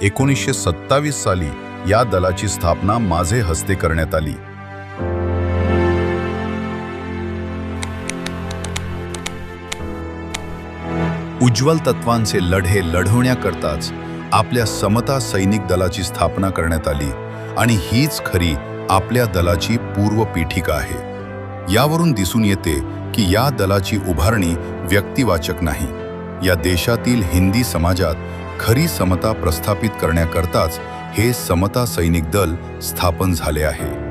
...1927 साली या दलाची स्थापना माझे हस्ते करण्यात आली. उज्ज्वल तत्वांचे लढे लढवण्याकरताच आपल्या समता सैनिक दलाची स्थापना करण्यात आली आणि हीच खरी आपल्या दलाची पूर्वपीठिका आहे. यावरून दिसून येते की या दलाची उभारणी व्यक्तिवाचक नाही. या देशातील हिंदी समाजात खरी समता प्रस्थापित करण्याकरताच हे समता सैनिक दल स्थापन झाले आहे.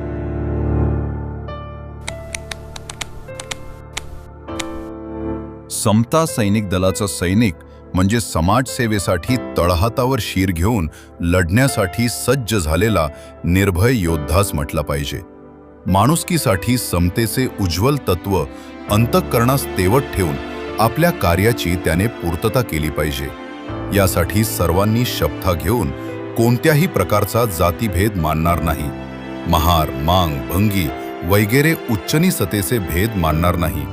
समता सैनिक दलाचा सैनिक म्हणजे समाजसेवेसाठी तळहातावर शीर घेऊन लढण्यासाठी सज्ज झालेला निर्भय योद्धाच म्हटला पाहिजे. माणुसकीसाठी समतेचे उज्ज्वल तत्व अंतःकरणास तेवत ठेवून आपल्या कार्याची त्याने पूर्तता केली पाहिजे. यासाठी सर्वांनी शपथ घेऊन कोणत्याही प्रकारचा जातीभेद मानणार नाही. महार, मांग, भंगी वगैरे उच्चनीचतेचे भेद मानणार नाही.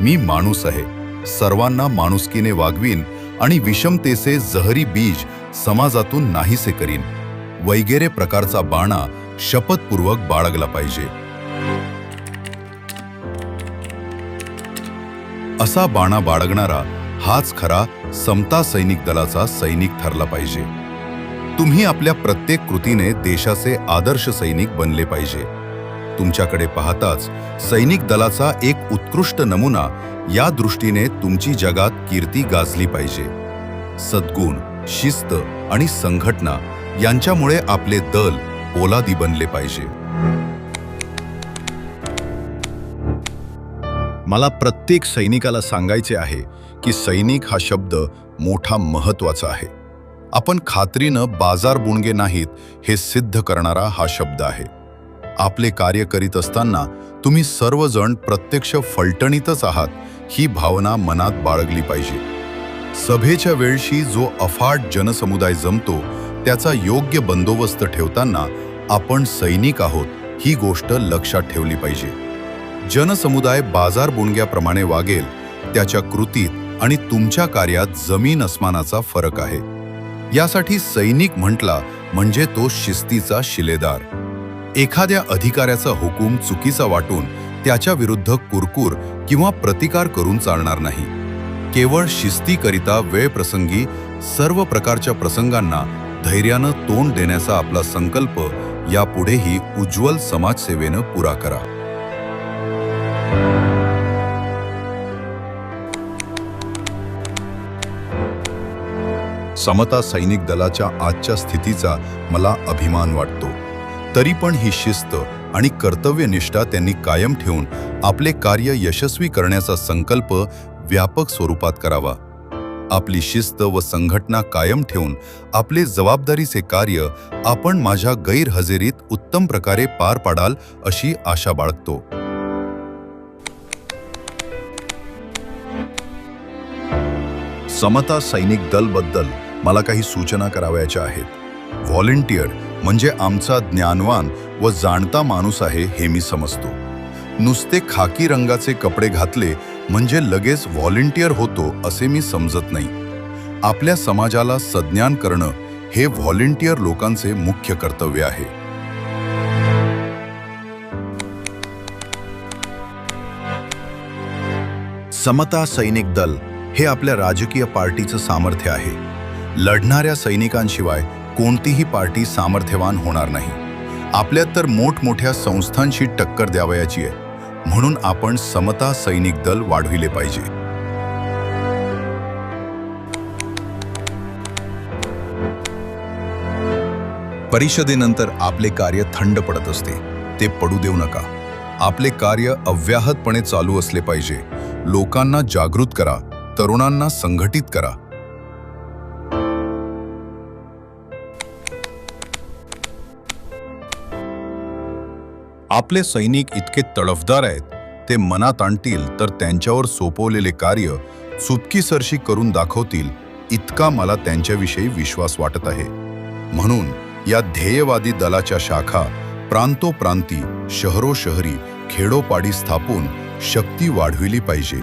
मी माणूस आहे, सर्वांना माणुसकीने वागवीन आणि विषमतेचे जहरी बीज समाजातून नाहीसे करीन वगैरे प्रकारचा बाणा शपथपूर्वक बाळगला पाहिजे. असा बाणा बाळगणारा हाच खरा समता सैनिक दलाचा सैनिक ठरला पाहिजे. तुम्ही आपल्या प्रत्येक कृतीने देशाचे आदर्श सैनिक बनले पाहिजे. तुमच्याकडे पाहताच सैनिक दलाचा एक उत्कृष्ट नमुना या दृष्टीने तुमची जगात कीर्ती गाजली पाहिजे. सद्गुण, शिस्त आणि संघटना यांच्यामुळे आपले दल पोलादी बनले पाहिजे. मला प्रत्येक सैनिकाला सांगायचे आहे की सैनिक हा शब्द मोठा महत्त्वाचा आहे. आपण खात्रीनं बाजार बुणगे नाहीत हे सिद्ध करणारा हा शब्द आहे. आपले कार्य करीत असताना तुम्ही सर्वजण प्रत्यक्ष फलटणीतच आहात ही भावना मनात बाळगली पाहिजे. सभेच्या वेळशी जो अफाट जनसमुदाय जमतो त्याचा योग्य बंदोबस्त ठेवताना आपण सैनिक आहोत ही गोष्ट लक्षात ठेवली पाहिजे. जनसमुदाय बाजार बुणग्याप्रमाणे वागेल त्याच्या कृतीत आणि तुमच्या कार्यात जमीन अस्मानाचा फरक आहे. यासाठी सैनिक म्हटला म्हणजे तो शिस्तीचा शिलेदार. एखाद्या अधिकाऱ्याचा हुकूम चुकीचा वाटून त्याच्या विरुद्ध कुरकुर किंवा प्रतिकार करून चालणार नाही. केवळ शिस्तीकरिता वेळप्रसंगी सर्व प्रकारच्या प्रसंगांना धैर्यानं तोंड देण्याचा आपला संकल्प यापुढेही उज्ज्वल समाजसेवेनं पुरा करा. समता सैनिक दलाच्या आजच्या स्थितीचा मला अभिमान वाटतो. तरी पण ही शिस्त आणि कर्तव्यनिष्ठा त्यांनी कायम ठेवून आपले कार्य यशस्वी करण्याचा संकल्प व्यापक स्वरूपात करावा. आपली शिस्त व संघटना कायम ठेवून आपले जबाबदारीचे कार्य आपण माझ्या गैरहजेरीत उत्तम प्रकारे पार पाडाल अशी आशा बाळगतो. समता सैनिक दलबद्दल मला काही सूचना करावयाच्या आहेत. व्हॉलंटियर म्हणजे आमचा ज्ञानवान व जाणता माणूस आहे हे मी समजतो. नुसते खाकी रंगाचे कपडे घातले म्हणजे लगेच व्हॉलंटियर होतो असे मी समजत नाही. आपल्या समाजाला सज्ञान करणं हे व्हॉलंटियर लोकांचे मुख्य कर्तव्य आहे. समता सैनिक दल हे आपल्या राजकीय पार्टीचं सामर्थ्य आहे. लढणाऱ्या सैनिकांशिवाय कोणतीही पार्टी सामर्थ्यवान होणार नाही. आपल्यात तर मोठमोठ्या संस्थांशी टक्कर द्यावयाची आहे. म्हणून आपण समता सैनिक दल वाढविले पाहिजे. परिषदेनंतर आपले कार्य थंड पडत असते, ते पडू देऊ नका. आपले कार्य अव्याहतपणे चालू असले पाहिजे. लोकांना जागृत करा, तरुणांना संघटित करा. आपले सैनिक इतके तडफदार आहेत, ते मनात आणतील तर त्यांच्यावर सोपवलेले कार्य चुटकीसरशी करून दाखवतील इतका मला त्यांच्याविषयी विश्वास वाटत आहे. म्हणून या ध्येयवादी दलाच्या शाखा प्रांतोप्रांती, शहरोशहरी, खेडोपाडी स्थापून शक्ती वाढविली पाहिजे.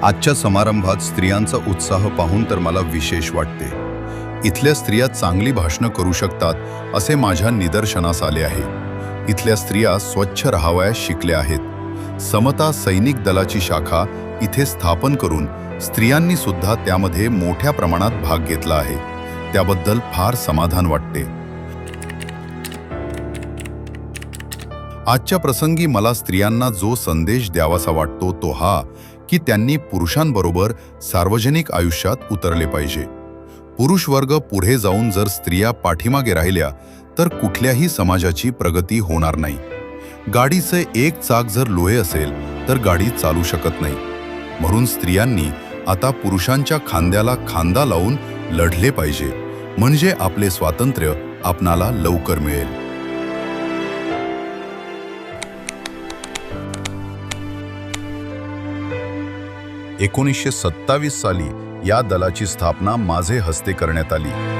आजच्या समारंभात स्त्रियांचा उत्साह पाहून तर मला विशेष वाटते. इथल्या स्त्रिया चांगली भाषणं करू शकतात असे माझ्या निदर्शनास आले आहे. इथल्या स्त्रिया स्वच्छ राहावयास शिकल्या आहेत. समता सैनिक दलाची शाखा इथे स्थापन करून स्त्रियांनी सुद्धा त्यामध्ये मोठ्या प्रमाणात भाग घेतला आहे. त्याबद्दल फार समाधान वाटते. आजच्या प्रसंगी मला स्त्रियांना जो संदेश द्यावासा वाटतो तो हा की त्यांनी पुरुषांबरोबर सार्वजनिक आयुष्यात उतरले पाहिजे. पुरुष वर्ग पुढे जाऊन जर स्त्रिया पाठीमागे राहिल्या तर कुठल्याही समाजाची प्रगती होणार नाही. गाडीचे एक चाक जर लोहे असेल तर गाडी चालू शकत नाही. म्हणून स्त्रियांनी आता पुरुषांच्या खांद्याला खांदा लावून लढले पाहिजे, म्हणजे आपले स्वातंत्र्य आपणाला लवकर मिळेल. 1927 साली या दलाची स्थापना माझे हस्ते करण्यात आली.